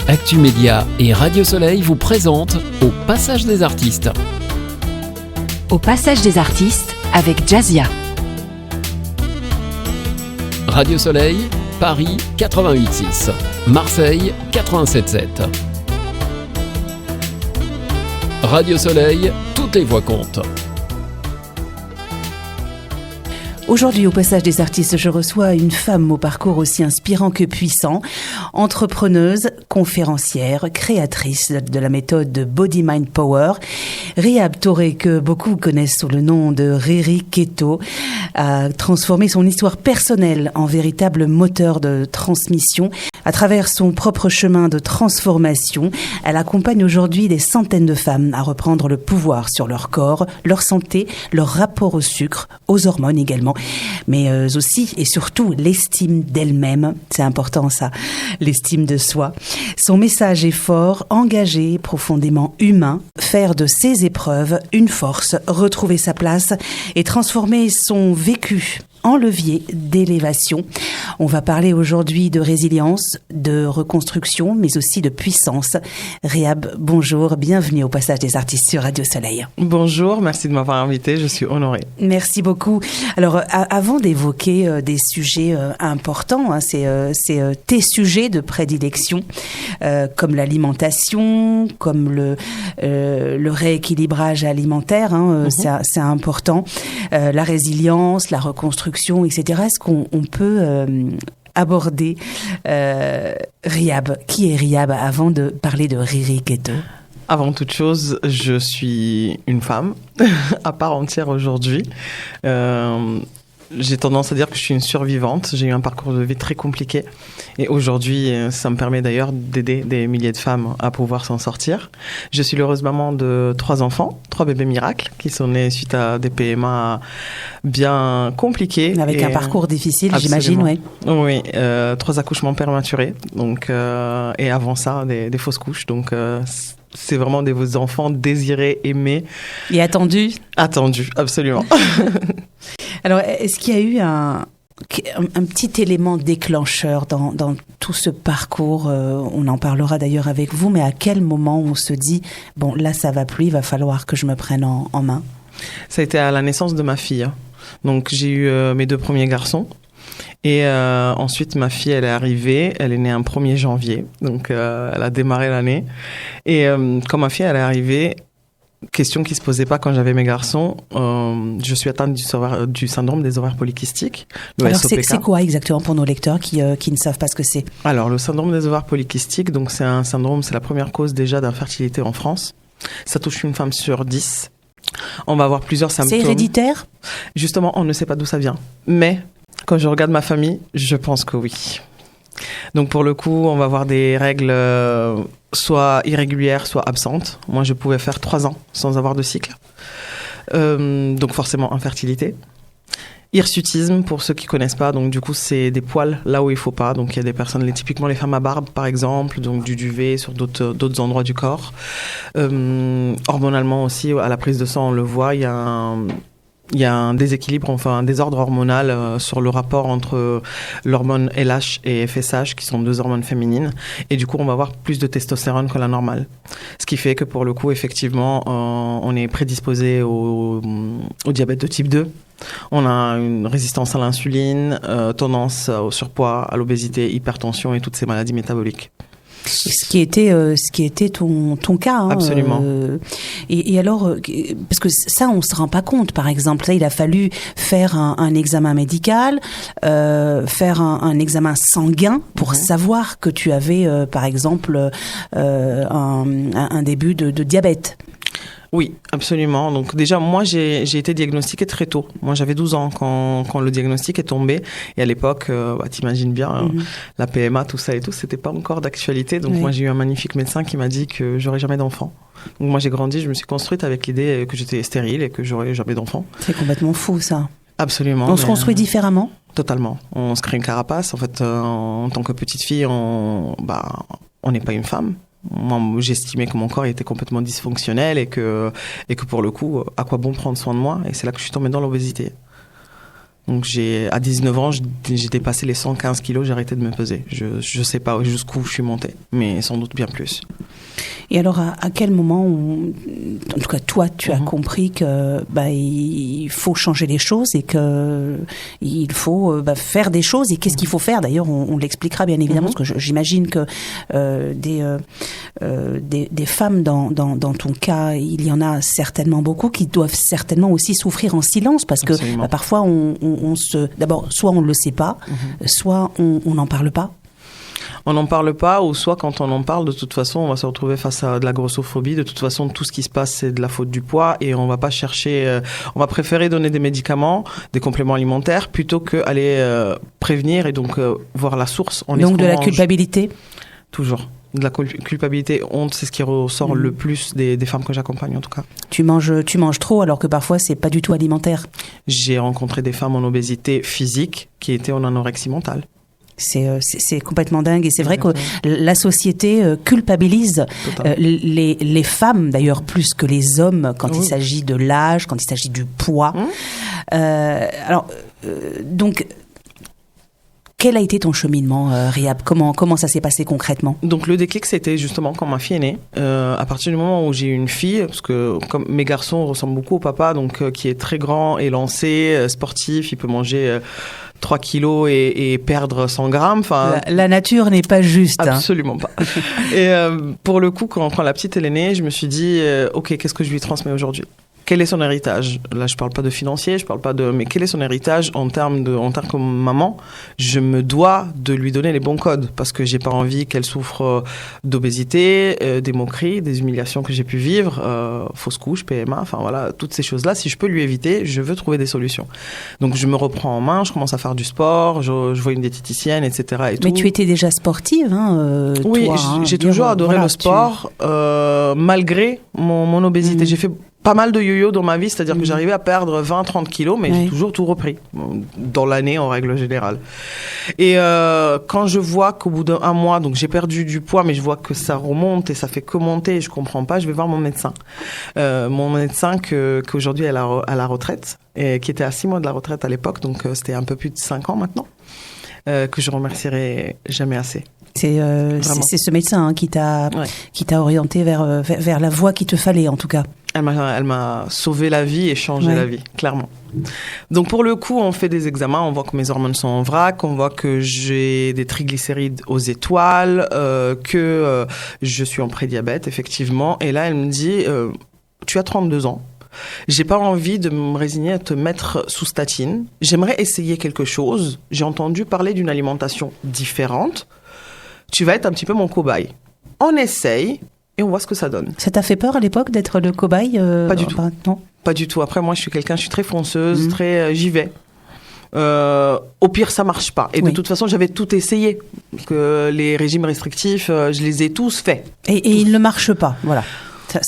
Actu Média et Radio Soleil vous présentent Au Passage des Artistes. Au Passage des Artistes avec Jazzia. Radio Soleil, Paris 88.6, Marseille 87.7. Radio Soleil, toutes les voix comptent. Aujourd'hui, au Passage des Artistes, je reçois une femme au parcours aussi inspirant que puissant, entrepreneuse, conférencière, créatrice de la méthode de Body Mind Power. Rihab Touré, que beaucoup connaissent sous le nom de Riri Keto, a transformé son histoire personnelle en véritable moteur de transmission. À travers son propre chemin de transformation, elle accompagne aujourd'hui des centaines de femmes à reprendre le pouvoir sur leur corps, leur santé, leur rapport au sucre, aux hormones également, mais aussi et surtout l'estime d'elle-même. C'est important ça, l'estime de soi. Son message est fort, engagé, profondément humain. Faire de ses épreuves une force, retrouver sa place et transformer son vécu en levier d'élévation. On va parler aujourd'hui de résilience, de reconstruction, mais aussi de puissance. Rihab, bonjour, bienvenue au Passage des Artistes sur Radio Soleil. Bonjour, merci de m'avoir invité, je suis honorée. Merci beaucoup. Alors, avant d'évoquer des sujets importants, c'est tes sujets de prédilection, comme l'alimentation, comme le rééquilibrage alimentaire, c'est important, la résilience, la reconstruction, etc. Est-ce qu'on peut aborder Rihab? Qui est Rihab avant de parler de Riri Keto? Avant toute chose, je suis une femme à part entière aujourd'hui. J'ai tendance à dire que je suis une survivante. J'ai eu un parcours de vie très compliqué. Et aujourd'hui, ça me permet d'ailleurs d'aider des milliers de femmes à pouvoir s'en sortir. Je suis l'heureuse maman de 3 enfants, 3 bébés miracles, qui sont nés suite à des PMA bien compliqués. Avec un parcours difficile, j'imagine, oui. Oui, 3 accouchements prématurés. Donc, et avant ça, des fausses couches. Donc, c'est vraiment des enfants désirés, aimés. Et attendus. Attendus, absolument. Alors, est-ce qu'il y a eu un petit élément déclencheur dans tout ce parcours? On en parlera d'ailleurs avec vous, mais à quel moment on se dit, bon, là, ça va plus, il va falloir que je me prenne en main? Ça a été à la naissance de ma fille. Donc, j'ai eu mes 2 premiers garçons. Et ensuite, ma fille, elle est arrivée. Elle est née un 1er janvier. Donc, elle a démarré l'année. Et quand ma fille, elle est arrivée, question qui se posait pas quand j'avais mes garçons, je suis atteinte du syndrome des ovaires polykystiques. Alors, c'est quoi exactement pour nos lecteurs qui ne savent pas ce que c'est? Alors, le syndrome des ovaires polykystiques, donc c'est un syndrome, c'est la première cause déjà d'infertilité en France. Ça touche une femme sur 10. On va avoir plusieurs symptômes. C'est héréditaire? Justement, on ne sait pas d'où ça vient. Mais quand je regarde ma famille, je pense que oui. Donc pour le coup, on va avoir des règles soit irrégulières, soit absentes. Moi, je pouvais faire 3 ans sans avoir de cycle. Donc forcément, infertilité. Hirsutisme, pour ceux qui connaissent pas, donc du coup, c'est des poils là où il faut pas. Donc il y a des personnes, typiquement les femmes à barbe, par exemple, donc du duvet sur d'autres endroits du corps. Hormonalement aussi, à la prise de sang, on le voit, il y a un déséquilibre, enfin un désordre hormonal sur le rapport entre l'hormone LH et FSH, qui sont 2 hormones féminines. Et du coup, on va avoir plus de testostérone que la normale. Ce qui fait que pour le coup, effectivement, on est prédisposé au diabète de type 2. On a une résistance à l'insuline, tendance au surpoids, à l'obésité, hypertension et toutes ces maladies métaboliques. Ce qui était ton cas. Hein, absolument. Et alors, parce que ça, on se rend pas compte, par exemple. Là, il a fallu faire un examen médical, faire un examen sanguin pour savoir que tu avais, par exemple, un début de diabète. Oui, absolument. Donc déjà, moi, j'ai été diagnostiquée très tôt. Moi, j'avais 12 ans quand le diagnostic est tombé. Et à l'époque, t'imagines bien, la PMA, tout ça et tout, c'était pas encore d'actualité. Donc moi, j'ai eu un magnifique médecin qui m'a dit que j'aurais jamais d'enfant. Donc moi, j'ai grandi, je me suis construite avec l'idée que j'étais stérile et que j'aurais jamais d'enfant. C'est complètement fou, ça. Absolument. On se construit différemment? Totalement. On se crée une carapace. En fait, en tant que petite fille, on n'est pas une femme. Moi, j'estimais que mon corps était complètement dysfonctionnel et que pour le coup, à quoi bon prendre soin de moi? Et c'est là que je suis tombée dans l'obésité. Donc à 19 ans, j'ai dépassé les 115 kilos, j'ai arrêté de me peser. Je sais pas jusqu'où je suis montée, mais sans doute bien plus. Et alors, à quel moment, en tout cas toi, tu as compris que il faut changer les choses et que il faut faire des choses. Et qu'est-ce qu'il faut faire? D'ailleurs, on l'expliquera bien évidemment, parce que j'imagine que des femmes dans ton cas, il y en a certainement beaucoup qui doivent certainement aussi souffrir en silence, parce que parfois d'abord, soit on ne le sait pas, soit on n'en parle pas. On n'en parle pas, ou soit quand on en parle, de toute façon, on va se retrouver face à de la grossophobie. De toute façon, tout ce qui se passe, c'est de la faute du poids, et on va pas chercher. On va préférer donner des médicaments, des compléments alimentaires, plutôt qu'aller prévenir et donc voir la source. Donc de la culpabilité. Toujours. De la culpabilité, honte, c'est ce qui ressort le plus des femmes que j'accompagne, en tout cas. Tu manges trop, alors que parfois c'est pas du tout alimentaire. J'ai rencontré des femmes en obésité physique qui étaient en anorexie mentale. C'est complètement dingue, et c'est vrai que la société culpabilise les femmes, d'ailleurs plus que les hommes, quand il s'agit de l'âge, quand il s'agit du poids. Donc, quel a été ton cheminement, Rihab? Comment ça s'est passé concrètement? Donc le déclic, c'était justement quand ma fille est née. À partir du moment où j'ai eu une fille, parce que comme mes garçons ressemblent beaucoup au papa, donc qui est très grand, élancé, sportif, il peut manger 3 kilos et perdre 100 grammes. La nature n'est pas juste. Absolument pas. Et pour le coup, quand la petite elle est née, je me suis dit, ok, qu'est-ce que je lui transmets aujourd'hui? Quel est son héritage? Là, je parle pas de financier, mais quel est son héritage en termes que maman? Je me dois de lui donner les bons codes, parce que j'ai pas envie qu'elle souffre d'obésité, des moqueries, des humiliations que j'ai pu vivre, fausse couche, PMA, toutes ces choses-là. Si je peux lui éviter, je veux trouver des solutions. Donc, je me reprends en main, je commence à faire du sport, je vois une diététicienne, etc. Mais tu étais déjà sportive, oui, toi, j'ai toujours adoré le sport, malgré mon obésité. J'ai fait pas mal de yo-yo dans ma vie, c'est-à-dire que j'arrivais à perdre 20-30 kilos, mais j'ai toujours tout repris, dans l'année en règle générale. Et quand je vois qu'au bout d'un mois, donc j'ai perdu du poids, mais je vois que ça remonte et ça fait que monter, et je comprends pas, je vais voir mon médecin. Mon médecin qu'aujourd'hui est à la retraite, et qui était à 6 mois de la retraite à l'époque, donc c'était un peu plus de 5 ans maintenant, que je remercierai jamais assez. C'est ce médecin qui t'a orienté vers la voie qu'il te fallait, en tout cas. Elle m'a sauvé la vie et changé la vie, clairement. Donc pour le coup, on fait des examens, on voit que mes hormones sont en vrac, on voit que j'ai des triglycérides aux étoiles, que je suis en prédiabète, effectivement. Et là, elle me dit, tu as 32 ans. J'ai pas envie de me résigner à te mettre sous statine. J'aimerais essayer quelque chose. J'ai entendu parler d'une alimentation différente. Tu vas être un petit peu mon cobaye. On essaye et on voit ce que ça donne. Ça t'a fait peur à l'époque d'être le cobaye? Pas du tout. Non. Pas du tout. Après, moi, je suis très fonceuse, j'y vais. Au pire, ça marche pas. Et de toute façon, j'avais tout essayé. Que les régimes restrictifs, je les ai tous faits. Et ils ne marchent pas. Voilà.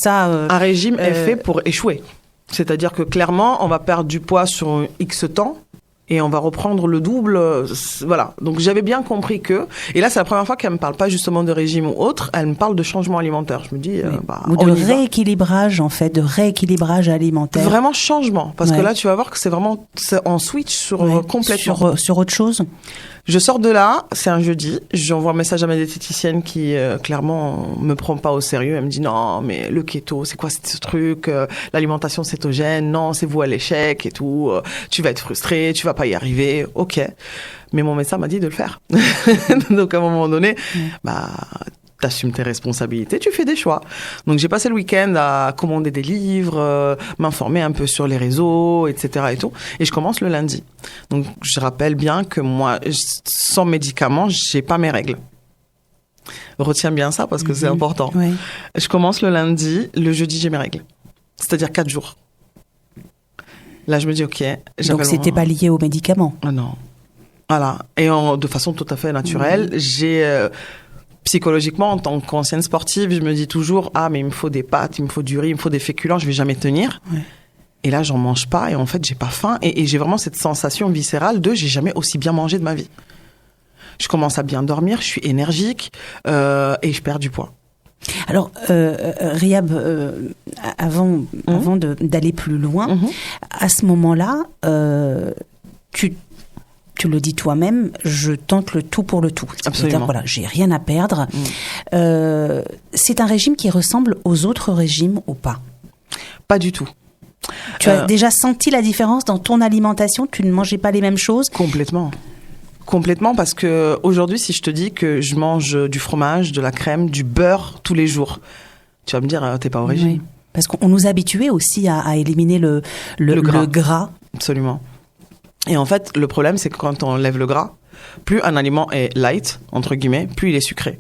Un régime est fait pour échouer. C'est-à-dire que clairement, on va perdre du poids sur X temps. Et on va reprendre le double, voilà. Donc j'avais bien compris que, et là c'est la première fois qu'elle me parle pas justement de régime ou autre, elle me parle de changement alimentaire. Je me dis, ou de rééquilibrage en fait, de rééquilibrage alimentaire. Vraiment changement, parce que là tu vas voir que c'est en switch sur complètement. Sur autre chose. Je sors de là, c'est un jeudi, j'envoie un message à ma diététicienne qui clairement me prend pas au sérieux. Elle me dit non, mais le keto, c'est quoi ce truc, l'alimentation cétogène, non, c'est voué à l'échec et tout, tu vas être frustré, tu vas pas y arriver, ok. Mais mon médecin m'a dit de le faire. Donc à un moment donné, t'assumes tes responsabilités, tu fais des choix. Donc j'ai passé le week-end à commander des livres, m'informer un peu sur les réseaux, etc. et tout. Et je commence le lundi. Donc je rappelle bien que moi, sans médicaments, j'ai pas mes règles. Retiens bien ça parce que c'est important. Oui. Je commence le lundi, le jeudi j'ai mes règles. C'est-à-dire 4 jours. Là je me dis ok. Donc c'était pas lié aux médicaments? Ah non. Voilà. Et de façon tout à fait naturelle, j'ai... psychologiquement, en tant qu'ancienne sportive, je me dis toujours, mais il me faut des pâtes, il me faut du riz, il me faut des féculents, je vais jamais tenir. Ouais. Et là, j'en mange pas et en fait, j'ai pas faim et j'ai vraiment cette sensation viscérale de j'ai jamais aussi bien mangé de ma vie. Je commence à bien dormir, je suis énergique et je perds du poids. Alors, Rihab, avant d'aller plus loin, à ce moment-là, tu le dis toi-même, je tente le tout pour le tout. C'est-à-dire, voilà, j'ai rien à perdre. C'est un régime qui ressemble aux autres régimes ou pas? Pas du tout. Tu as déjà senti la différence dans ton alimentation? Tu ne mangeais pas les mêmes choses? Complètement, parce que aujourd'hui, si je te dis que je mange du fromage, de la crème, du beurre tous les jours, tu vas me dire, t'es pas au régime. Oui. Parce qu'on nous habituait aussi à éliminer le gras. Absolument. Et en fait, le problème, c'est que quand on enlève le gras, plus un aliment est light, entre guillemets, plus il est sucré.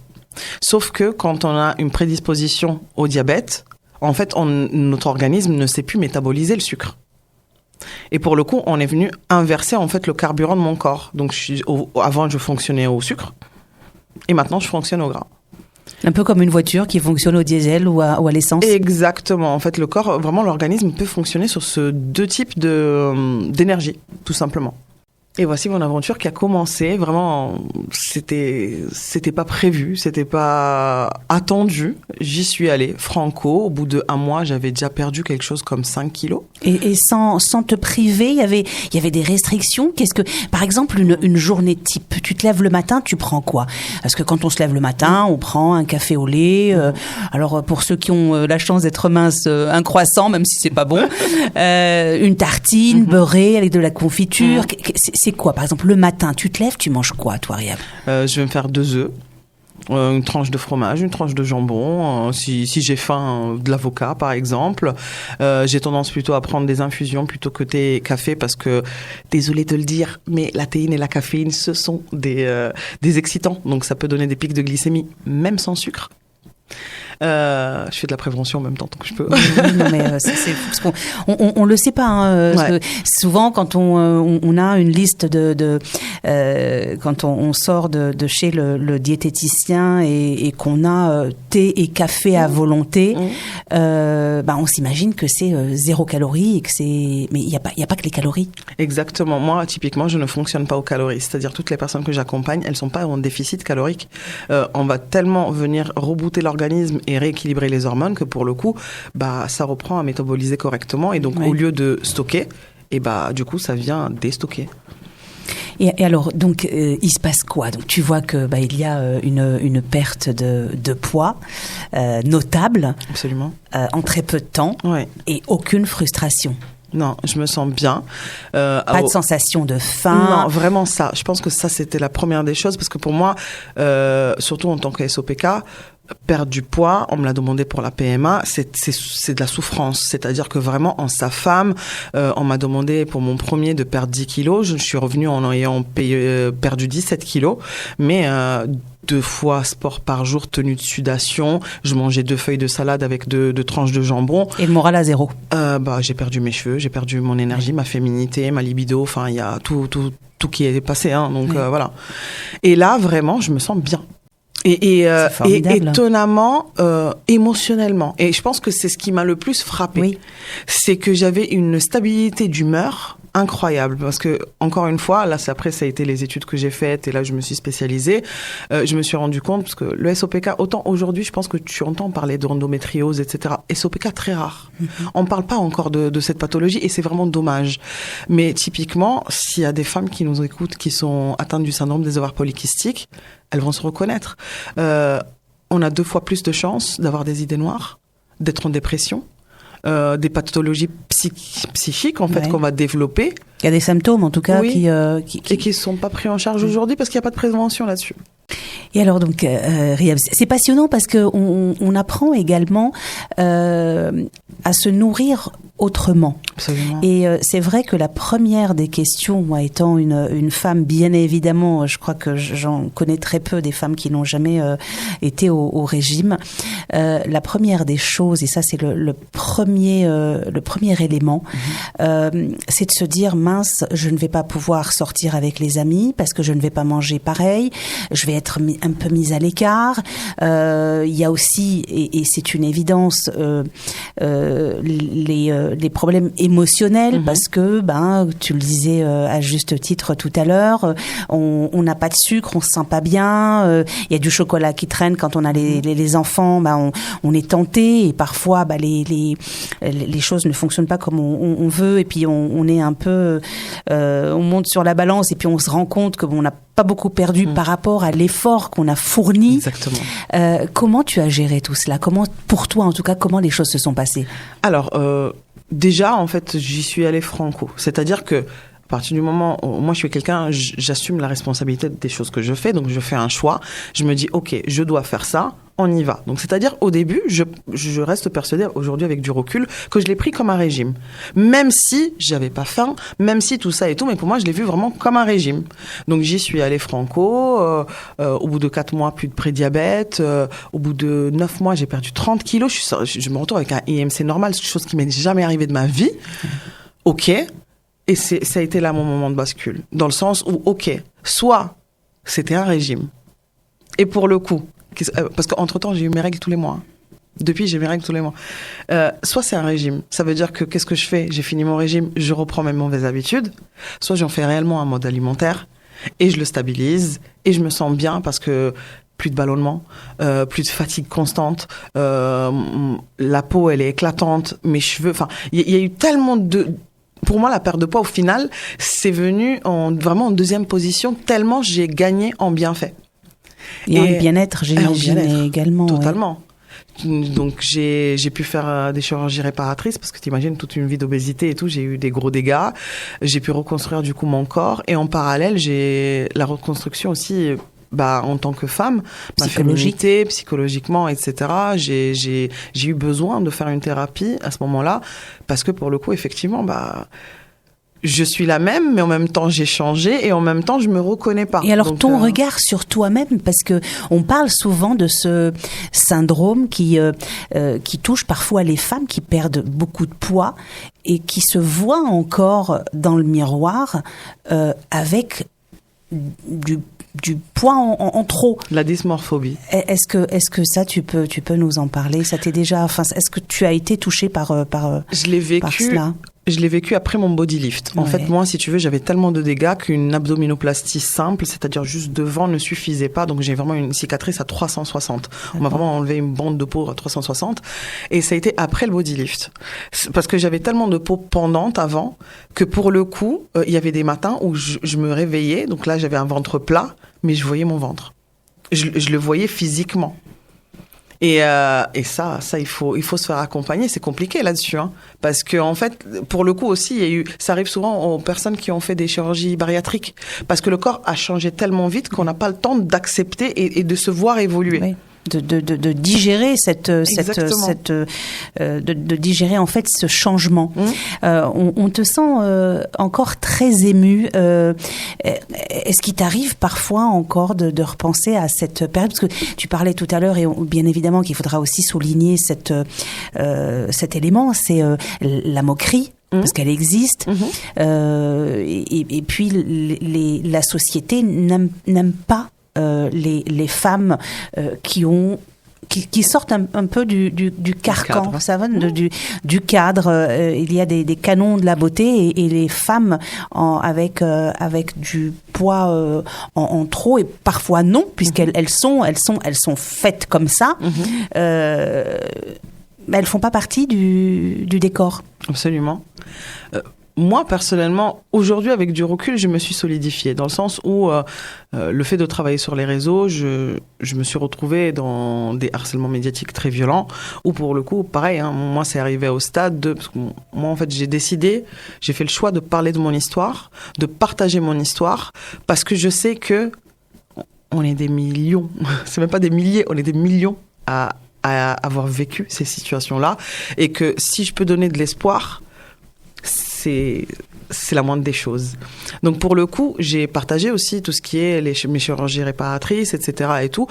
Sauf que quand on a une prédisposition au diabète, en fait, notre organisme ne sait plus métaboliser le sucre. Et pour le coup, on est venu inverser en fait le carburant de mon corps. Donc avant, je fonctionnais au sucre, et maintenant, je fonctionne au gras. Un peu comme une voiture qui fonctionne au diesel ou à l'essence. Exactement. En fait, le corps, vraiment, l'organisme peut fonctionner sur ce deux types d'énergie, tout simplement. Et voici mon aventure qui a commencé. Vraiment, c'était pas prévu, c'était pas attendu. J'y suis allée, franco. Au bout de 1 mois, j'avais déjà perdu quelque chose comme 5 kilos. Et sans te priver, il y avait des restrictions. Par exemple, une journée type, tu te lèves le matin, tu prends quoi? Parce que quand on se lève le matin, on prend un café au lait. Alors, pour ceux qui ont la chance d'être minces, un croissant, même si c'est pas bon. Une tartine beurrée avec de la confiture. C'est quoi, par exemple, le matin, tu te lèves, tu manges quoi, toi, Riab? Je vais me faire 2 œufs, une tranche de fromage, une tranche de jambon, si j'ai faim, de l'avocat, par exemple. J'ai tendance plutôt à prendre des infusions plutôt que thé, café, parce que, désolé de le dire, mais la théine et la caféine, ce sont des excitants, donc ça peut donner des pics de glycémie, même sans sucre. Je fais de la prévention en même temps, tant que je peux. Non, mais c'est parce qu'on le sait pas. Hein, parce que souvent, quand on a une liste quand on sort de chez le diététicien et qu'on a thé et café à volonté, on s'imagine que c'est 0 calories et que mais il y a pas que les calories. Exactement. Moi, typiquement, je ne fonctionne pas aux calories. C'est-à-dire toutes les personnes que j'accompagne, elles sont pas en déficit calorique. On va tellement venir rebooter l'organisme et rééquilibrer les hormones que pour le coup, ça reprend à métaboliser correctement et donc au lieu de stocker, du coup, ça vient déstocker. Et alors, donc, il se passe quoi? Donc, tu vois que il y a une perte de poids notable. Absolument. En très peu de temps. Ouais. Et aucune frustration. Non, je me sens bien. Pas de sensation de faim. Non, vraiment ça. Je pense que ça, c'était la première des choses parce que pour moi, surtout en tant que SOPK, perdre du poids, on me l'a demandé pour la PMA, c'est de la souffrance. C'est-à-dire que vraiment, en sa femme, on m'a demandé pour mon premier de perdre 10 kilos. Je suis revenue en ayant perdu 17 kilos. Mais 2 fois sport par jour, tenue de sudation. Je mangeais 2 feuilles de salade avec 2 tranches de jambon. Et le moral à 0. J'ai perdu mes cheveux, j'ai perdu mon énergie, ma féminité, ma libido. Enfin, il y a tout qui est passé. Hein, donc voilà. Et là, vraiment, je me sens bien. Et étonnamment, émotionnellement. Et je pense que c'est ce qui m'a le plus frappé. Oui. C'est que j'avais une stabilité d'humeur incroyable. Parce que, encore une fois, là, après, ça a été les études que j'ai faites et là, je me suis spécialisée. Je me suis rendu compte, parce que le SOPK, autant aujourd'hui, je pense que tu entends parler d'endométriose, etc. SOPK, très rare. On ne parle pas encore de cette pathologie et c'est vraiment dommage. Mais typiquement, s'il y a des femmes qui nous écoutent, qui sont atteintes du syndrome des ovaires polykystiques, elles vont se reconnaître. On a 2 fois plus de chances d'avoir des idées noires, d'être en dépression, des pathologies psychiques en fait qu'on va développer. Il y a des symptômes en tout cas qui et qui ne sont pas pris en charge aujourd'hui parce qu'il n'y a pas de prévention là-dessus. Et alors donc, Riab, c'est passionnant parce que on apprend également à se nourrir autrement. Absolument. Et c'est vrai que la première des questions, moi étant une femme, bien évidemment, je crois que j'en connais très peu des femmes qui n'ont jamais été au régime. La première des choses, et ça c'est le premier élément, c'est de se dire mince, je ne vais pas pouvoir sortir avec les amis parce que je ne vais pas manger pareil, je vais être un peu mise à l'écart. Il y a aussi, et c'est une évidence, des problèmes émotionnels parce que, tu le disais à juste titre tout à l'heure, on n'a pas de sucre, on se sent pas bien, il y a du chocolat qui traîne quand on a les enfants, on est tenté et parfois les choses ne fonctionnent pas comme on veut et puis on est un peu, on monte sur la balance et puis on se rend compte que on n'a pas beaucoup perdu par rapport à l'effort qu'on a fourni. Exactement. Comment tu as géré tout cela? Comment, pour toi en tout cas, comment les choses se sont passées? Alors, déjà, en fait, j'y suis allée franco. C'est-à-dire que, à partir du moment où moi je suis quelqu'un, j'assume la responsabilité des choses que je fais, donc je fais un choix, je me dis ok, je dois faire ça, on y va. Donc c'est-à-dire au début, je reste persuadée aujourd'hui avec du recul que je l'ai pris comme un régime, même si j'avais pas faim, même si tout ça et tout, mais pour moi je l'ai vu vraiment comme un régime. Donc j'y suis allée franco, au bout de 4 mois plus de prédiabète, au bout de 9 mois j'ai perdu 30 kilos, je me retrouve avec un IMC normal, chose qui m'est jamais arrivée de ma vie. Ok. Et ça a été là mon moment de bascule. Dans le sens où, ok, soit c'était un régime. Et pour le coup, parce qu'entre-temps, j'ai eu mes règles tous les mois. Depuis, j'ai mes règles tous les mois. Soit c'est un régime. Ça veut dire que qu'est-ce que je fais? J'ai fini mon régime, je reprends mes mauvaises habitudes. Soit j'en fais réellement un mode alimentaire et je le stabilise et je me sens bien parce que plus de ballonnement, plus de fatigue constante, la peau, elle est éclatante, mes cheveux... Enfin, il y a eu tellement de... Pour moi, la perte de poids, au final, c'est venu vraiment en deuxième position, tellement j'ai gagné en bienfait. Et en bien-être, j'imagine, également. Totalement. Ouais. Donc, j'ai pu faire des chirurgies réparatrices, parce que t'imagines, toute une vie d'obésité et tout, j'ai eu des gros dégâts. J'ai pu reconstruire, du coup, mon corps. Et en parallèle, j'ai la reconstruction aussi... en tant que femme, ma féminité, psychologiquement, etc. J'ai eu besoin de faire une thérapie à ce moment-là, parce que pour le coup, effectivement, je suis la même, mais en même temps, j'ai changé et en même temps, je me reconnais pas. Et alors, donc, ton regard sur toi-même, parce que on parle souvent de ce syndrome qui touche parfois les femmes qui perdent beaucoup de poids et qui se voient encore dans le miroir avec du poids en trop. La dysmorphobie. Est-ce que ça, tu peux nous en parler? Ça t'est déjà, est-ce que tu as été touchée par Je l'ai vécu. par cela? Je l'ai vécu après mon body lift. En fait, moi, si tu veux, j'avais tellement de dégâts qu'une abdominoplastie simple, c'est-à-dire juste devant, ne suffisait pas. Donc, j'ai vraiment une cicatrice à 360. On m'a vraiment enlevé une bande de peau à 360. Et ça a été après le body lift. Parce que j'avais tellement de peau pendante avant que pour le coup, il y avait des matins où je me réveillais. Donc là, j'avais un ventre plat, mais je voyais mon ventre. Je le voyais physiquement. Et ça, il faut se faire accompagner. C'est compliqué là-dessus, hein, parce que en fait, pour le coup aussi, ça arrive souvent aux personnes qui ont fait des chirurgies bariatriques, parce que le corps a changé tellement vite qu'on n'a pas le temps d'accepter et de se voir évoluer. Oui. De digérer de digérer en fait ce changement. On te sent encore très ému. Est-ce qu'il t'arrive parfois encore de repenser à cette période, parce que tu parlais tout à l'heure et bien évidemment qu'il faudra aussi souligner cet élément, c'est la moquerie. Parce qu'elle existe, et puis la société n'aime pas les femmes qui sortent un peu du carcan, ça va, du cadre. Il y a des canons de la beauté et les femmes avec du poids en trop, et parfois non, puisqu'elles sont faites comme ça. Elles font pas partie du décor. Absolument. Moi, personnellement, aujourd'hui, avec du recul, je me suis solidifiée, dans le sens où le fait de travailler sur les réseaux, je me suis retrouvée dans des harcèlements médiatiques très violents, où pour le coup, pareil, hein, moi, c'est arrivé au stade parce que moi, en fait, j'ai fait le choix de parler de mon histoire, de partager mon histoire, parce que je sais que on est des millions, c'est même pas des milliers, on est des millions à avoir vécu ces situations-là, et que si je peux donner de l'espoir, c'est la moindre des choses. Donc pour le coup, j'ai partagé aussi tout ce qui est mes chirurgies réparatrices, etc. et tout.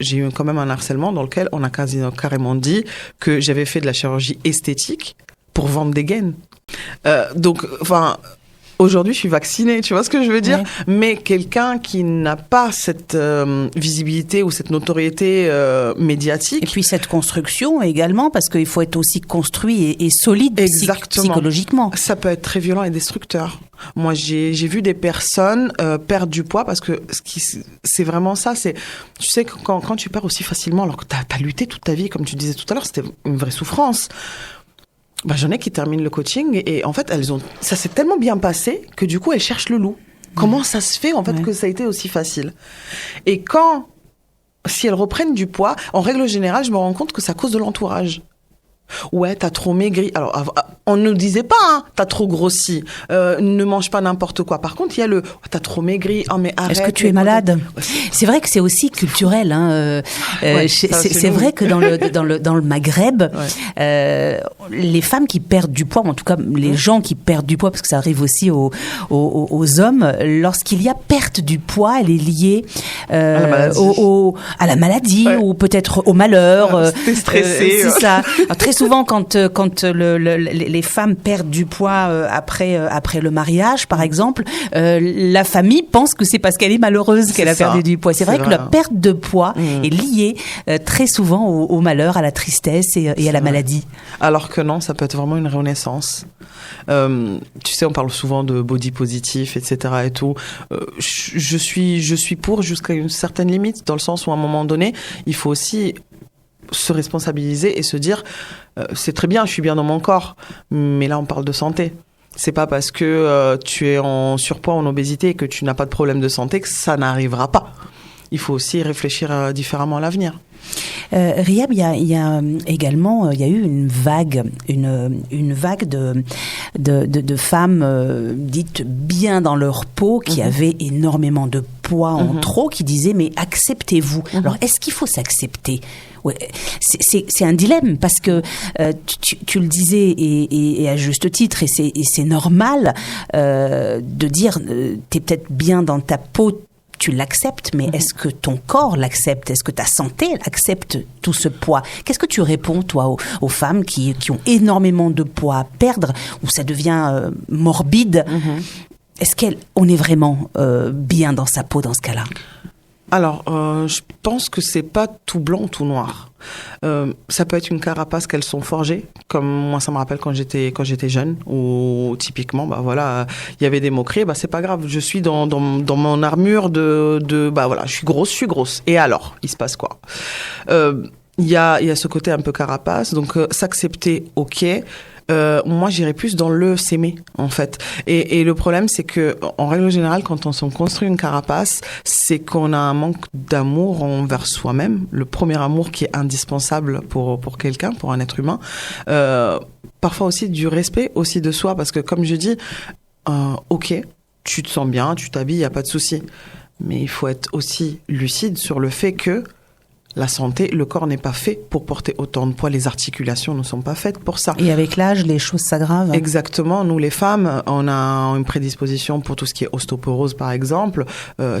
J'ai eu quand même un harcèlement dans lequel on a carrément dit que j'avais fait de la chirurgie esthétique pour vendre des gaines. Donc, enfin, aujourd'hui, je suis vaccinée, tu vois ce que je veux dire? Ouais. Mais quelqu'un qui n'a pas cette visibilité ou cette notoriété médiatique. Et puis cette construction également, parce qu'il faut être aussi construit et solide psychologiquement. Ça peut être très violent et destructeur. Moi, j'ai vu des personnes perdre du poids parce que c'est vraiment ça. Tu sais, quand tu perds aussi facilement, alors que t'as lutté toute ta vie, comme tu disais tout à l'heure, c'était une vraie souffrance. Bah, j'en ai qui terminent le coaching et en fait, ça s'est tellement bien passé que du coup, elles cherchent le loup. Comment ça se fait, en fait, que ça a été aussi facile? Et si elles reprennent du poids, en règle générale, je me rends compte que c'est à cause de l'entourage. Ouais, t'as trop maigri. Alors, on ne disait pas, hein, t'as trop grossi. Ne mange pas n'importe quoi. Par contre, il y a t'as trop maigri. Oh, mais arrête. Est-ce que tu es malade? C'est vrai que c'est aussi culturel. Hein. C'est vrai que dans le Maghreb, les femmes qui perdent du poids, ou en tout cas les gens qui perdent du poids, parce que ça arrive aussi aux hommes, lorsqu'il y a perte du poids, elle est liée à la maladie ou peut-être au malheur. T'es stressée. C'est ça. Alors, très souvent, quand les femmes perdent du poids après le mariage, par exemple, la famille pense que c'est parce qu'elle est malheureuse qu'elle a perdu du poids. C'est vrai que la perte de poids est liée très souvent au malheur, à la tristesse et à la maladie. Alors que non, ça peut être vraiment une renaissance. Tu sais, on parle souvent de body positif, etc. et tout. Je suis pour jusqu'à une certaine limite, dans le sens où à un moment donné, il faut aussi se responsabiliser et se dire c'est très bien, je suis bien dans mon corps, mais là on parle de santé. C'est pas parce que tu es en surpoids, en obésité et que tu n'as pas de problème de santé que ça n'arrivera pas. Il faut aussi réfléchir différemment à l'avenir. Rihab, il y a également eu une vague de femmes dites bien dans leur peau qui avaient énormément de poids en trop, qui disaient mais acceptez-vous. Alors est-ce qu'il faut s'accepter? Ouais, c'est un dilemme parce que tu le disais et à juste titre et c'est normal de dire t'es peut-être bien dans ta peau, tu l'acceptes, mais est-ce que ton corps l'accepte? Est-ce que ta santé accepte tout ce poids? Qu'est-ce que tu réponds, toi, aux femmes qui ont énormément de poids à perdre, où ça devient morbide? Est-ce qu'on est vraiment bien dans sa peau dans ce cas-là? Alors, je pense que c'est pas tout blanc ou tout noir. Ça peut être une carapace qu'elles sont forgées, comme moi ça me rappelle quand j'étais jeune, où typiquement, bah voilà, il y avait des moqueries, bah c'est pas grave, je suis dans mon armure de bah voilà, je suis grosse. Et alors, il se passe quoi? Il y a ce côté un peu carapace, donc s'accepter, ok. Moi, j'irais plus dans le s'aimer, en fait. Et le problème, c'est que, en règle générale, quand on se construit une carapace, c'est qu'on a un manque d'amour envers soi-même. Le premier amour qui est indispensable pour quelqu'un, pour un être humain. Parfois aussi du respect aussi de soi, parce que comme je dis, ok, tu te sens bien, tu t'habilles, y a pas de souci. Mais il faut être aussi lucide sur le fait que la santé, le corps n'est pas fait pour porter autant de poids. Les articulations ne sont pas faites pour ça. Et avec l'âge, les choses s'aggravent. Exactement. Nous, les femmes, on a une prédisposition pour tout ce qui est ostéoporose, par exemple.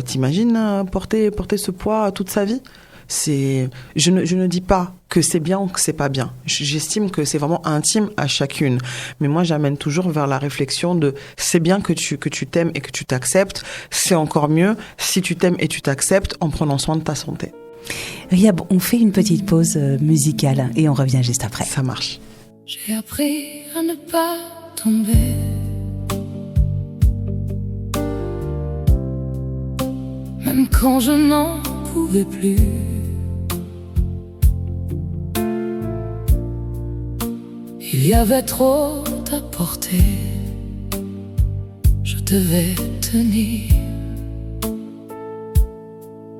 T'imagines porter ce poids toute sa vie? Je ne dis pas que c'est bien ou que c'est pas bien. J'estime que c'est vraiment intime à chacune. Mais moi, j'amène toujours vers la réflexion de c'est bien que tu t'aimes et que tu t'acceptes. C'est encore mieux si tu t'aimes et tu t'acceptes en prenant soin de ta santé. Rihab, on fait une petite pause musicale et on revient juste après. Ça marche. J'ai appris à ne pas tomber. Même quand je n'en pouvais plus. Il y avait trop à porter. Je devais tenir.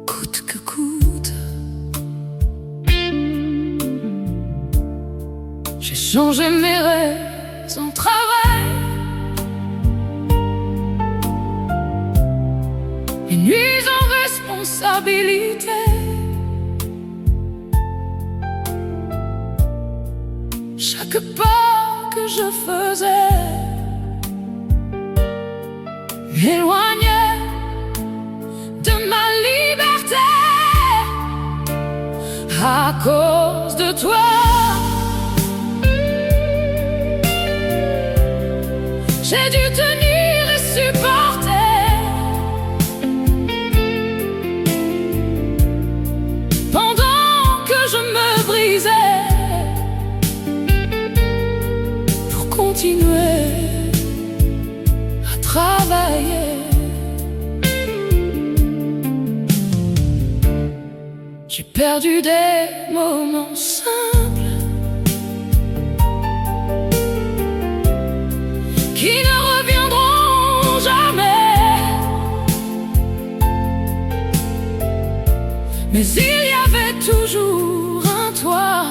Coûte que coûte. J'ai changé mes rêves en travail. Les nuits en responsabilité. Chaque pas que je faisais m'éloignait de ma liberté. À cause de toi, j'ai dû tenir et continuer à travailler. J'ai perdu des moments simples qui ne reviendront jamais. Mais il y avait toujours un toit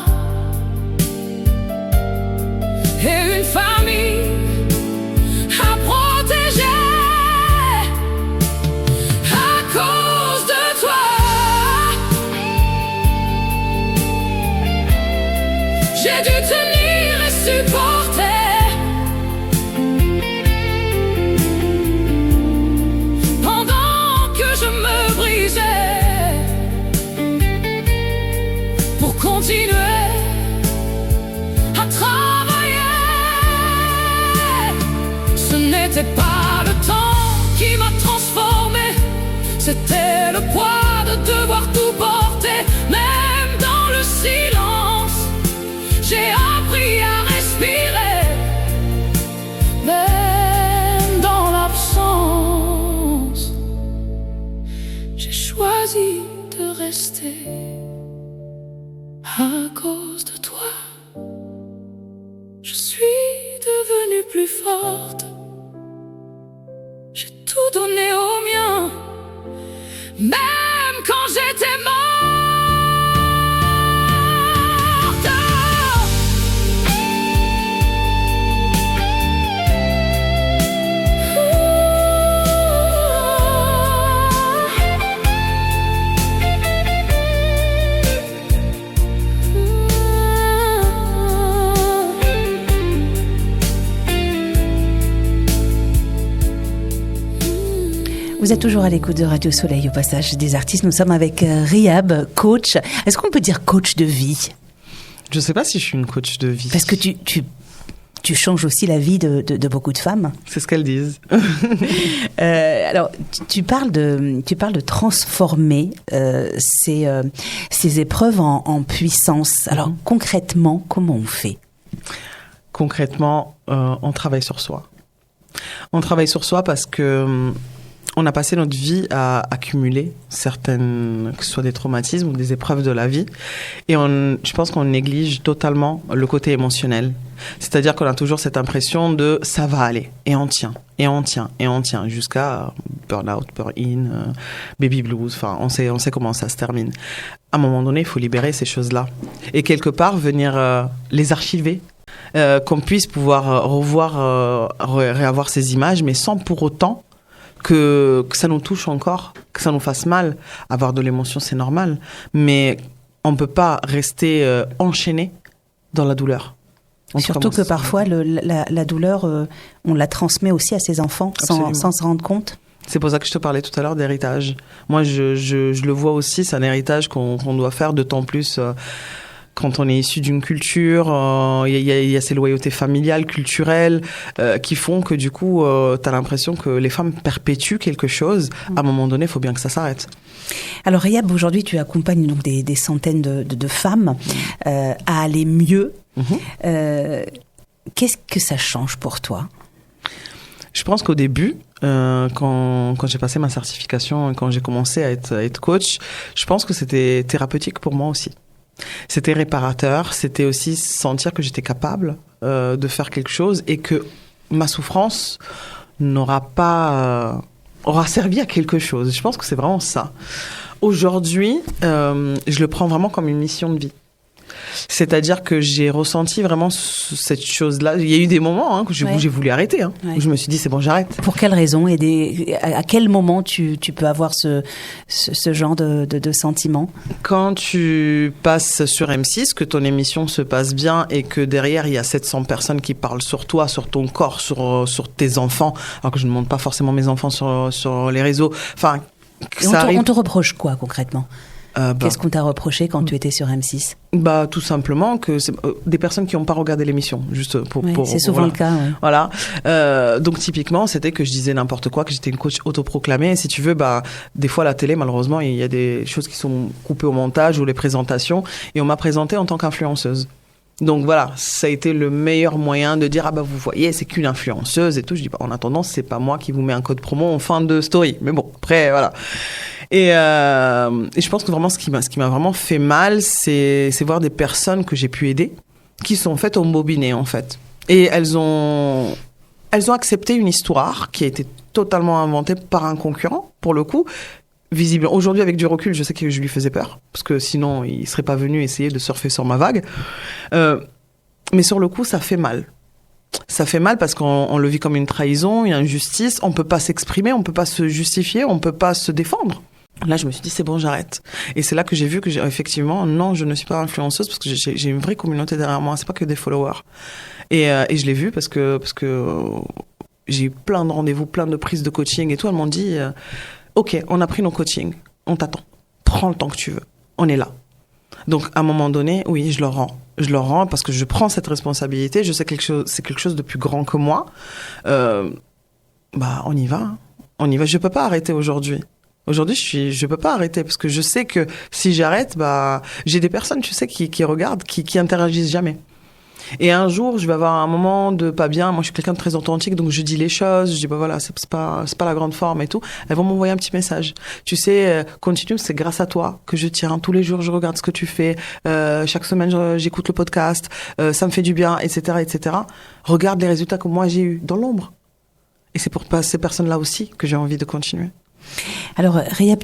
et une famille à protéger. À cause de toi, j'ai dû tenir et supporter pendant que je me brisais pour continuer à travailler. Ce n'était pas le temps qui m'a transformé, c'était le poids de devoir tout porter. Même dans le silence, j'ai appris à respirer. Même dans l'absence, j'ai choisi de rester. À cause de toi, je suis devenue plus forte. J'ai tout donné au mien, même quand j'étais morte. Vous êtes toujours à l'écoute de Radio Soleil au passage des artistes. Nous sommes avec Rihab, coach. Est-ce qu'on peut dire coach de vie ? Je sais pas si je suis une coach de vie. Parce que tu changes aussi la vie de beaucoup de femmes. C'est ce qu'elles disent. Alors, tu parles de transformer ces épreuves en puissance. Alors, concrètement, comment on fait ? Concrètement, on travaille sur soi. On travaille sur soi parce que on a passé notre vie à accumuler certaines, que ce soit des traumatismes ou des épreuves de la vie. Et je pense qu'on néglige totalement le côté émotionnel. C'est-à-dire qu'on a toujours cette impression de ça va aller. Et on tient, et on tient, et on tient. Jusqu'à burn-out, burn-in, baby blues. Enfin, on sait comment ça se termine. À un moment donné, il faut libérer ces choses-là. Et quelque part, venir les archiver. Qu'on puisse pouvoir réavoir ces images, mais sans pour autant que ça nous touche encore, que ça nous fasse mal. Avoir de l'émotion, c'est normal, mais on ne peut pas rester enchaîné dans la douleur. Surtout que parfois, la douleur, on la transmet aussi à ses enfants sans se rendre compte. C'est pour ça que je te parlais tout à l'heure d'héritage. Moi, je le vois aussi, c'est un héritage qu'on doit faire, d'autant plus... quand on est issu d'une culture, il y a ces loyautés familiales, culturelles, qui font que du coup, tu as l'impression que les femmes perpétuent quelque chose. À un moment donné, il faut bien que ça s'arrête. Alors Rihab, aujourd'hui, tu accompagnes donc des centaines de femmes à aller mieux. Qu'est-ce que ça change pour toi ? Je pense qu'au début, quand j'ai passé ma certification et quand j'ai commencé à être coach, je pense que c'était thérapeutique pour moi aussi. C'était réparateur, c'était aussi sentir que j'étais capable de faire quelque chose et que ma souffrance aura servi à quelque chose. Je pense que c'est vraiment ça. Aujourd'hui, je le prends vraiment comme une mission de vie. C'est-à-dire que j'ai ressenti vraiment cette chose-là. Il y a eu des moments où j'ai voulu arrêter. Où je me suis dit, c'est bon, j'arrête. Pour quelle raison et à quel moment tu peux avoir ce genre de sentiment ? Quand tu passes sur M6, que ton émission se passe bien et que derrière, il y a 700 personnes qui parlent sur toi, sur ton corps, sur tes enfants, alors que je ne montre pas forcément mes enfants sur les réseaux. Enfin, on te reproche quoi concrètement ? Qu'est-ce qu'on t'a reproché quand tu étais sur M6 ? Tout simplement que c'est des personnes qui n'ont pas regardé l'émission, juste pour c'est souvent le cas. Ouais. Voilà. Donc typiquement, c'était que je disais n'importe quoi, que j'étais une coach autoproclamée. Et si tu veux, des fois à la télé, malheureusement, il y a des choses qui sont coupées au montage ou les présentations. Et on m'a présentée en tant qu'influenceuse. Donc voilà, ça a été le meilleur moyen de dire, ah bah vous voyez, c'est qu'une influenceuse et tout. Je dis, en attendant, c'est pas moi qui vous mets un code promo en fin de story. Mais bon, après, voilà. Et je pense que vraiment, ce qui m'a vraiment fait mal, c'est voir des personnes que j'ai pu aider, qui sont faites embobiner, en fait. Et elles ont accepté une histoire qui a été totalement inventée par un concurrent, pour le coup. Visible. Aujourd'hui, avec du recul, je sais que je lui faisais peur, parce que sinon, il serait pas venu essayer de surfer sur ma vague. Mais sur le coup, ça fait mal. Ça fait mal parce qu'on le vit comme une trahison, une injustice. On peut pas s'exprimer, on peut pas se justifier, on peut pas se défendre. Là, je me suis dit, c'est bon, j'arrête. Et c'est là que j'ai vu que effectivement, non, je ne suis pas influenceuse parce que j'ai une vraie communauté derrière moi. C'est pas que des followers. Et je l'ai vu parce que j'ai eu plein de rendez-vous, plein de prises de coaching et tout. Elles m'ont dit, OK, on a pris nos coachings, on t'attend. Prends le temps que tu veux. On est là. Donc, à un moment donné, oui, je leur rends. Je leur rends parce que je prends cette responsabilité. Je sais que c'est quelque chose de plus grand que moi. On y va. On y va. Je peux pas arrêter aujourd'hui. Aujourd'hui, je peux pas arrêter parce que je sais que si j'arrête, j'ai des personnes, tu sais, qui regardent, qui interagissent jamais. Et un jour, je vais avoir un moment de pas bien. Moi, je suis quelqu'un de très authentique, donc je dis les choses. Je dis, voilà, c'est pas la grande forme et tout. Elles vont m'envoyer un petit message. Tu sais, continue, c'est grâce à toi que je tiens. Tous les jours, je regarde ce que tu fais. Chaque semaine, j'écoute le podcast. Ça me fait du bien, etc., etc. Regarde les résultats que moi, j'ai eus dans l'ombre. Et c'est pour ces personnes-là aussi que j'ai envie de continuer. Alors, Rayab,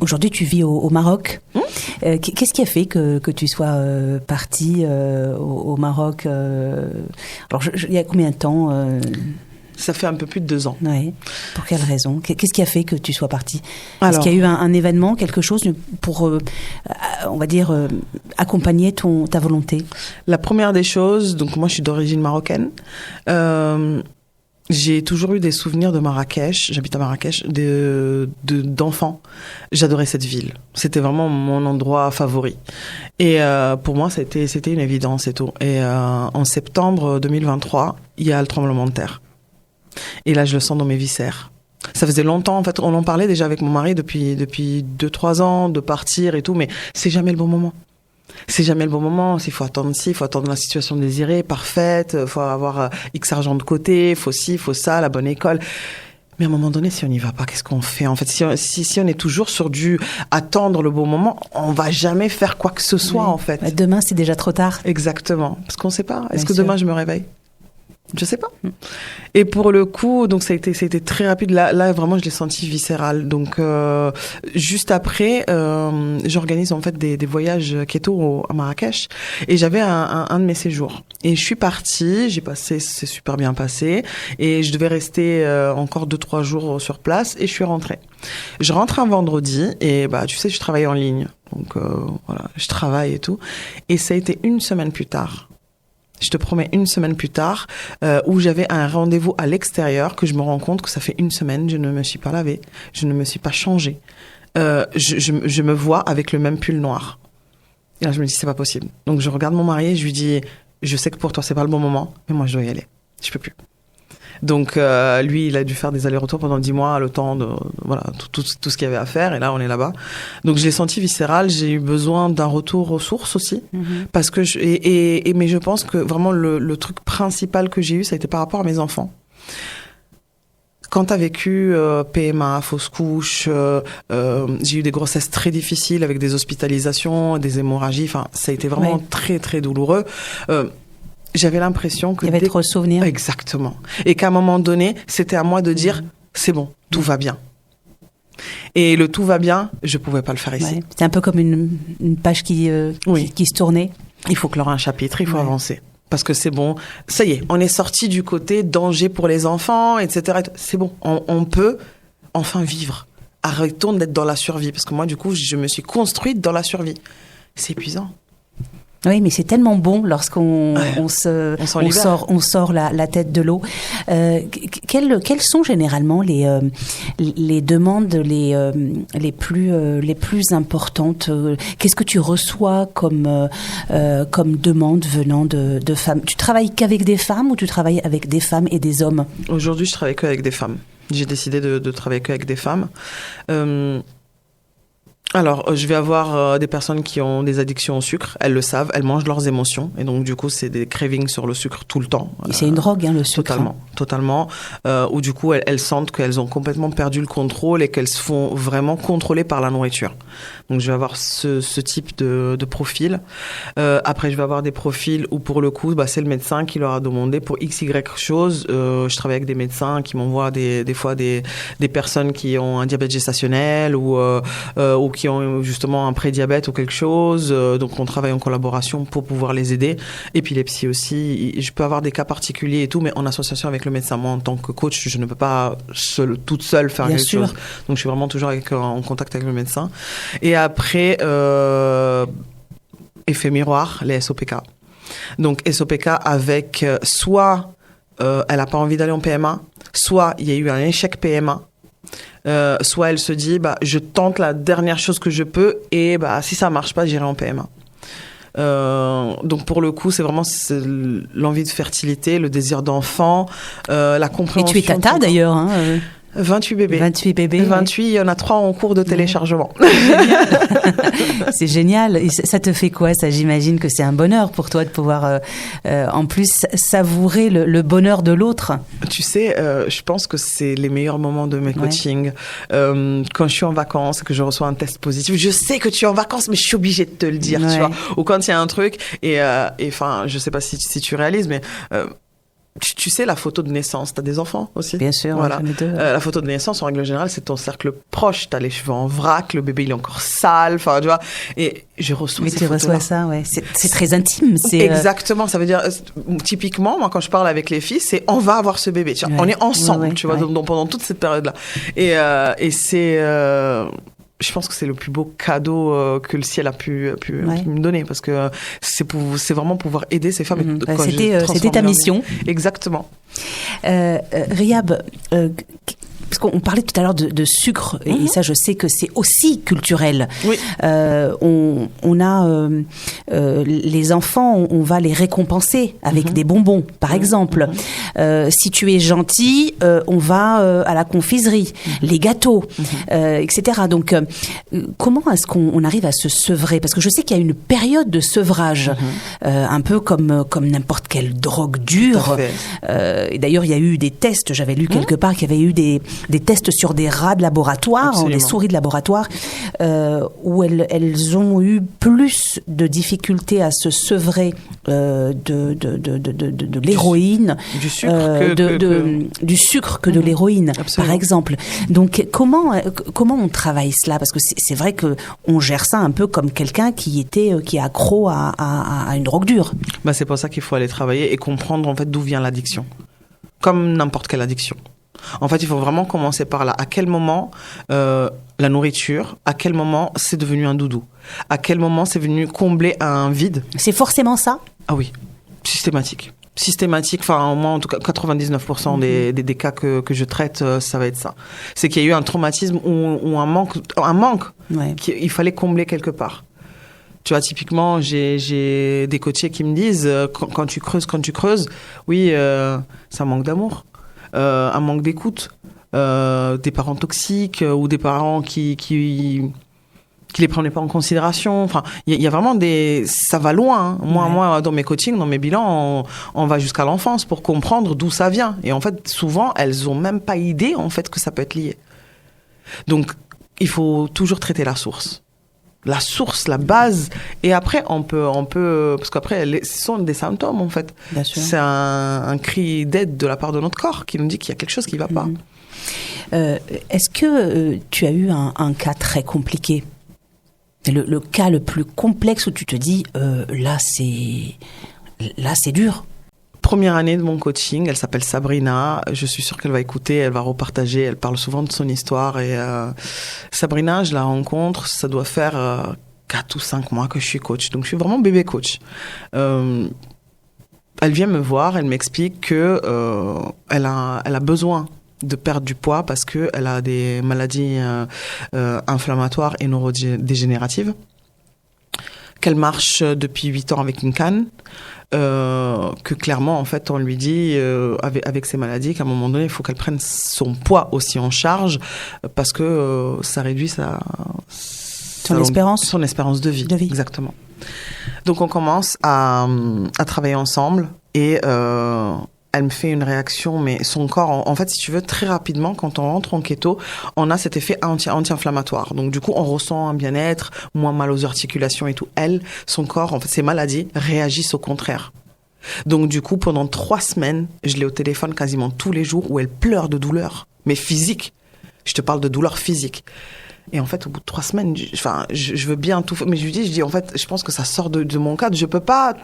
aujourd'hui, tu vis au Maroc. Qu'est-ce qui a fait que tu sois partie au Maroc Alors, il y a combien de temps Ça fait un peu plus de 2 ans. Ouais. Pour quelle raison? Qu'est-ce qui a fait que tu sois partie? Alors, est-ce qu'il y a eu un événement, quelque chose pour, on va dire, accompagner ta volonté? La première des choses, donc moi, je suis d'origine marocaine. J'ai toujours eu des souvenirs de Marrakech. J'habite à Marrakech, d'enfants. J'adorais cette ville. C'était vraiment mon endroit favori. Et pour moi, c'était une évidence et tout. Et en septembre 2023, il y a le tremblement de terre. Et là, je le sens dans mes viscères. Ça faisait longtemps, en fait, on en parlait déjà avec mon mari depuis 2-3 ans de partir et tout, mais c'est jamais le bon moment. C'est jamais le bon moment. Il faut attendre il faut attendre la situation désirée, parfaite. Il faut avoir X argent de côté. Il faut ci, il faut ça, la bonne école. Mais à un moment donné, si on n'y va pas, qu'est-ce qu'on fait? En fait, si on est toujours sur du attendre le bon moment, on va jamais faire quoi que ce soit, en fait. Demain, c'est déjà trop tard. Exactement. Parce qu'on sait pas. Est-ce que demain, je me réveille? Je sais pas. Et pour le coup, donc ça a été très rapide. Là vraiment, je l'ai senti viscéral. Donc juste après, j'organise en fait des voyages keto à Marrakech, et j'avais un de mes séjours. Et je suis partie, c'est super bien passé, et je devais rester encore 2-3 jours sur place, et je suis rentrée. Je rentre un vendredi, et tu sais, je travaille en ligne, donc voilà, je travaille et tout. Et ça a été une semaine plus tard. Je te promets, une semaine plus tard, où j'avais un rendez-vous à l'extérieur, que je me rends compte que ça fait une semaine, je ne me suis pas lavée, je ne me suis pas changée. Je me vois avec le même pull noir. Et là, je me dis, c'est pas possible. Donc, je regarde mon mari et je lui dis, je sais que pour toi, c'est pas le bon moment, mais moi, je dois y aller. Je peux plus. Donc, lui, il a dû faire des allers-retours pendant 10 mois, le temps de, voilà, tout ce qu'il y avait à faire. Et là, on est là-bas. Donc, je l'ai senti viscéral. J'ai eu besoin d'un retour aux sources aussi. Parce que mais je pense que vraiment le truc principal que j'ai eu, ça a été par rapport à mes enfants. Quand t'as vécu PMA, fausse couche, j'ai eu des grossesses très difficiles avec des hospitalisations, des hémorragies. Enfin, ça a été vraiment très, très douloureux. J'avais l'impression que... Il y avait trop de souvenirs. Exactement. Et qu'à un moment donné, c'était à moi de dire, c'est bon, tout va bien. Et le tout va bien, je pouvais pas le faire ici. C'est un peu comme une page qui se tournait. Il faut clore un chapitre, il faut avancer. Parce que c'est bon, ça y est, on est sorti du côté danger pour les enfants, etc. C'est bon, on peut enfin vivre. Arrêtons d'être dans la survie. Parce que moi, du coup, je me suis construite dans la survie. C'est épuisant. Oui, mais c'est tellement bon lorsqu'on sort la tête de l'eau. Quelles sont généralement les demandes les plus importantes? Qu'est-ce que tu reçois comme demande venant de femmes? Tu travailles qu'avec des femmes ou tu travailles avec des femmes et des hommes? Aujourd'hui, je travaille qu'avec des femmes. J'ai décidé de travailler qu'avec des femmes. Alors, je vais avoir des personnes qui ont des addictions au sucre. Elles le savent, elles mangent leurs émotions. Et donc, du coup, c'est des cravings sur le sucre tout le temps. Et c'est une drogue, le sucre. Totalement. Où du coup, elles sentent qu'elles ont complètement perdu le contrôle et qu'elles se font vraiment contrôler par la nourriture. Donc, je vais avoir ce type de profil. Après, je vais avoir des profils où, pour le coup, c'est le médecin qui leur a demandé pour X, Y chose. Je travaille avec des médecins qui m'envoient des fois des personnes qui ont un diabète gestationnel ou qui ont justement un prédiabète ou quelque chose. Donc, on travaille en collaboration pour pouvoir les aider. Épilepsie aussi. Je peux avoir des cas particuliers et tout, mais en association avec le médecin. Moi, en tant que coach, je ne peux pas toute seule faire quelque chose. Donc, je suis vraiment toujours en contact avec le médecin. Et après, effet miroir, les SOPK. Donc, SOPK avec soit elle n'a pas envie d'aller en PMA, soit il y a eu un échec PMA. Soit elle se dit je tente la dernière chose que je peux et si ça marche pas j'irai en PMA. Donc pour le coup c'est l'envie de fertilité, le désir d'enfant, la compréhension. Et tu es tata d'ailleurs 28 bébés. 28 bébés. 28, il y en a 3 en cours de téléchargement. C'est génial. Et ça te fait quoi, ça? J'imagine que c'est un bonheur pour toi de pouvoir, en plus, savourer le bonheur de l'autre. Tu sais, je pense que c'est les meilleurs moments de mes coachings. Quand je suis en vacances et que je reçois un test positif, je sais que tu es en vacances, mais je suis obligée de te le dire, tu vois. Ou quand il y a un truc, et enfin, je sais pas si tu réalises, mais... Tu sais, la photo de naissance, t'as des enfants aussi? Bien sûr, voilà. La photo de naissance, en règle générale, c'est ton cercle proche. T'as les cheveux en vrac, le bébé, il est encore sale, enfin, tu vois. Et je reçois ces photos-là. Mais tu reçois ça, ouais. C'est très intime. Exactement. Ça veut dire, typiquement, moi, quand je parle avec les filles, c'est on va avoir ce bébé. Tu vois, on est ensemble, tu vois, donc, pendant toute cette période-là. Et c'est... je pense que c'est le plus beau cadeau que le ciel a pu me donner, parce que c'est vraiment pouvoir aider ces femmes. C'était ta mission. Exactement. Riab, parce qu'on parlait tout à l'heure de sucre, et ça, je sais que c'est aussi culturel. Oui. On a les enfants, on va les récompenser avec des bonbons, par exemple. Si tu es gentil, on va à la confiserie, les gâteaux, etc. Donc, comment est-ce qu'on arrive à se sevrer? Parce que je sais qu'il y a une période de sevrage, un peu comme n'importe quelle drogue dure. Et d'ailleurs, il y a eu des tests. J'avais lu quelque part qu'il y avait eu des tests sur des rats de laboratoire, des souris de laboratoire, où elles ont eu plus de difficultés à se sevrer de l'héroïne, du sucre, du sucre que de l'héroïne, par exemple. Donc comment on travaille cela? Parce que c'est vrai que on gère ça un peu comme quelqu'un qui est accro à une drogue dure. C'est pour ça qu'il faut aller travailler et comprendre en fait d'où vient l'addiction, comme n'importe quelle addiction. En fait, il faut vraiment commencer par là. À quel moment la nourriture, à quel moment c'est devenu un doudou, à quel moment c'est venu combler un vide. C'est forcément ça? Ah oui, systématique. Enfin, au moins, en tout cas, 99% des cas que je traite, ça va être ça. C'est qu'il y a eu un traumatisme ou un manque qu'il fallait combler quelque part. Tu vois, typiquement, j'ai des coachés qui me disent, quand tu creuses, oui, c'est un manque d'amour. Un manque d'écoute, des parents toxiques ou des parents qui les prenaient pas en considération. Enfin, il y a vraiment ça va loin. Hein. Moi, dans mes coachings, dans mes bilans, on va jusqu'à l'enfance pour comprendre d'où ça vient. Et en fait, souvent, elles ont même pas idée en fait que ça peut être lié. Donc, il faut toujours traiter la source. La source, la base, et après on peut parce qu'après ce sont des symptômes en fait. Bien sûr. C'est un cri d'aide de la part de notre corps qui nous dit qu'il y a quelque chose qui va pas. Est-ce que tu as eu un cas très compliqué, le cas le plus complexe où tu te dis là c'est dur? Première année de mon coaching, elle s'appelle Sabrina. Je suis sûre qu'elle va écouter, elle va repartager. Elle parle souvent de son histoire. Et Sabrina, je la rencontre, ça doit faire 4 ou 5 mois que je suis coach. Donc, je suis vraiment bébé coach. Elle vient me voir, elle m'explique que elle a besoin de perdre du poids parce qu'elle a des maladies inflammatoires et neurodégénératives. Qu'elle marche depuis 8 ans avec une canne. Que clairement en fait on lui dit avec ces maladies qu'à un moment donné il faut qu'elle prenne son poids aussi en charge parce que ça réduit Son espérance de vie. Exactement. Donc on commence à travailler ensemble et elle me fait une réaction, mais son corps, en fait, si tu veux, très rapidement, quand on rentre en keto, on a cet effet anti-inflammatoire. Donc du coup, on ressent un bien-être, moins mal aux articulations et tout. Elle, son corps, en fait, ses maladies réagissent au contraire. Donc du coup, pendant 3 semaines, je l'ai au téléphone quasiment tous les jours où elle pleure de douleur, mais physique. Je te parle de douleur physique. Et en fait, au bout de 3 semaines, je veux bien tout faire. Mais je dis, en fait, je pense que ça sort de mon cadre. Je peux pas.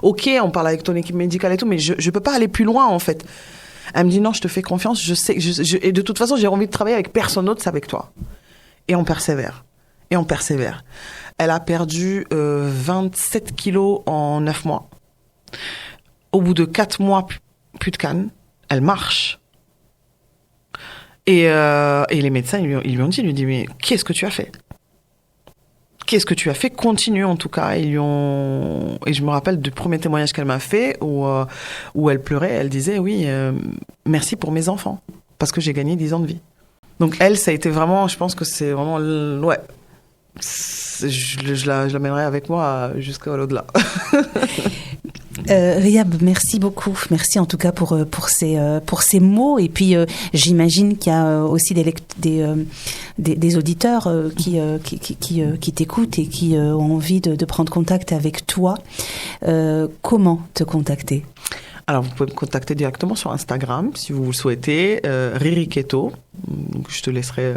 Ok, on parle avec ton équipe médicale et tout, mais je peux pas aller plus loin, en fait. Elle me dit non, je te fais confiance. Je sais. Et de toute façon, j'ai envie de travailler avec personne d'autre, c'est avec toi. Et on persévère. Elle a perdu 27 kilos en 9 mois. Au bout de 4 mois, plus de canne. Elle marche. Et les médecins, ils lui ont dit, mais qu'est-ce que tu as fait ? Qu'est-ce que tu as fait ? Continue en tout cas. Et je me rappelle du premier témoignage qu'elle m'a fait où elle pleurait. Elle disait, oui, merci pour mes enfants, parce que j'ai gagné 10 ans de vie. Donc elle, ça a été vraiment, je pense que c'est vraiment, ouais. Je l'amènerai avec moi jusqu'à l'au-delà. Riab, merci beaucoup. Merci en tout cas pour ces mots. Et puis j'imagine qu'il y a aussi des auditeurs qui t'écoutent et qui ont envie de prendre contact avec toi. Comment te contacter ? Alors, vous pouvez me contacter directement sur Instagram, si vous le souhaitez, Riri Keto. Donc, je te laisserai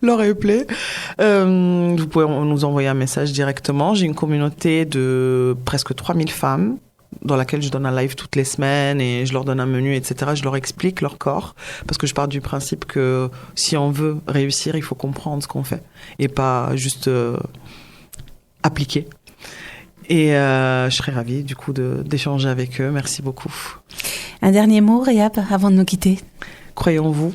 le replay. Vous pouvez nous envoyer un message directement. J'ai une communauté de presque 3000 femmes dans laquelle je donne un live toutes les semaines et je leur donne un menu, etc. Je leur explique leur corps, parce que je pars du principe que si on veut réussir, il faut comprendre ce qu'on fait et pas juste appliquer. Et je serais ravie du coup d'échanger avec eux. Merci beaucoup. Un dernier mot, Riab, avant de nous quitter. Croyez en vous,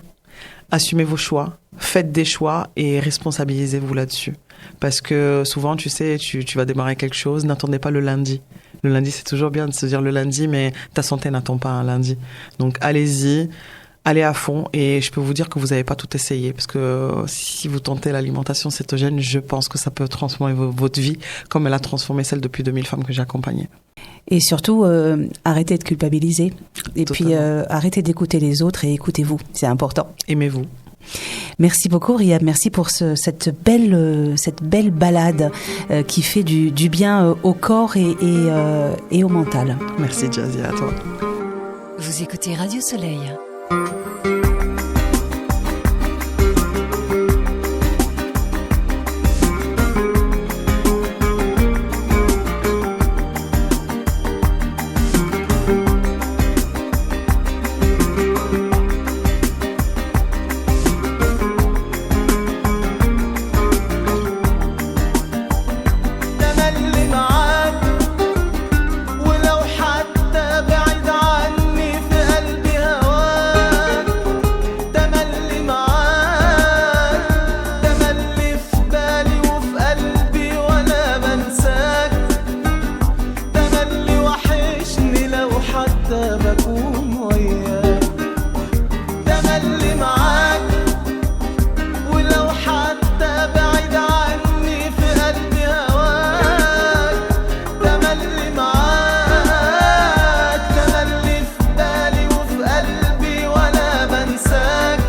assumez vos choix, faites des choix et responsabilisez-vous là-dessus. Parce que souvent, tu sais, tu vas démarrer quelque chose, n'attendez pas le lundi. Le lundi, c'est toujours bien de se dire le lundi, mais ta santé n'attend pas un lundi. Donc allez-y, allez à fond, et je peux vous dire que vous n'avez pas tout essayé, parce que si vous tentez l'alimentation cétogène, je pense que ça peut transformer votre vie comme elle a transformé celle depuis 2000 femmes que j'ai accompagnées. Et surtout, arrêtez de culpabiliser, et Totalement. puis arrêtez d'écouter les autres et écoutez-vous, c'est important. Aimez-vous. Merci beaucoup, Riab. Merci pour cette belle balade qui fait du bien au corps et au mental. Merci Jazzy, à toi. Vous écoutez Radio Soleil. تملي معاك ولو حتى بعيد عني في قلبي هواك تملي معاك تملي في بالي وفي قلبي ولا بنساك تملي وحشني لو حتى بكون وياك تملي معاك ولو حتى بعيد عني في قلبي هواك تملي معاك تملي في بالي وفي قلبي ولا بنساك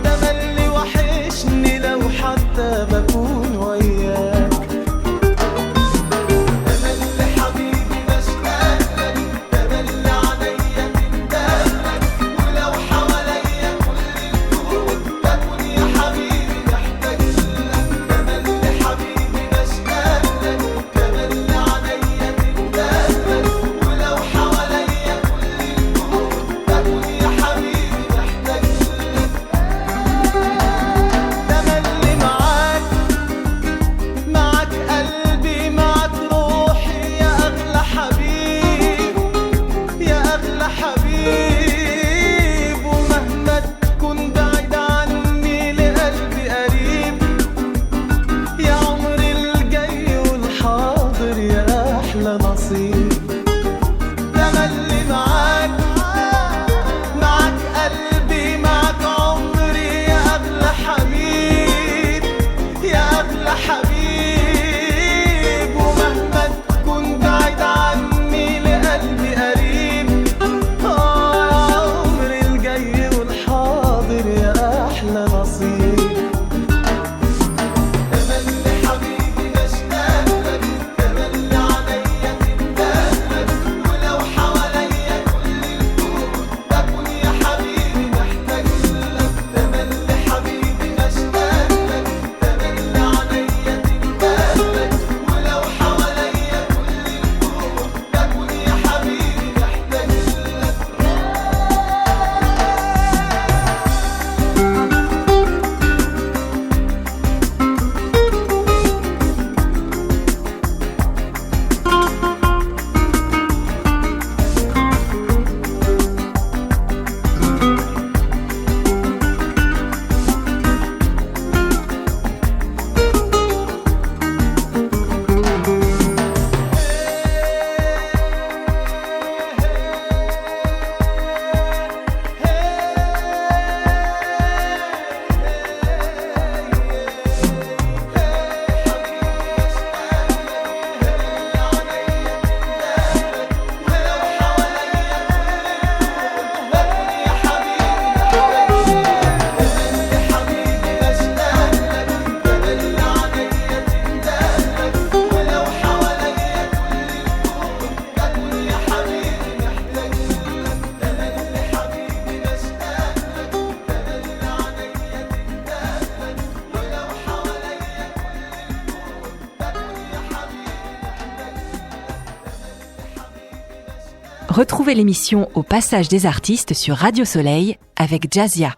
تملي وحشني لو حتى بكون وياك تملي حبيبي بشتاق لك تملي عليا تندهلك ولو حواليا كل الكون بكون يا حبيبي محتاج لك تملي حبيبي بشتاق لك تملي عليا تندهلك ولو حواليا كل الكون بكون يا حبيبي محتاج لك تملي معاك معاك قلبي معاك روحي يا أغلى حبيب يا أغلى حبيب ومهما تكون بعيد عني لقلبي قريب يا عمري الجاي والحاضر يا أحلى نصيب تملي معاك معاك قلبي معاك عمري يا أغلى حبيب يا أغلى Retrouvez l'émission Au passage des artistes sur Radio Soleil avec Jazzia.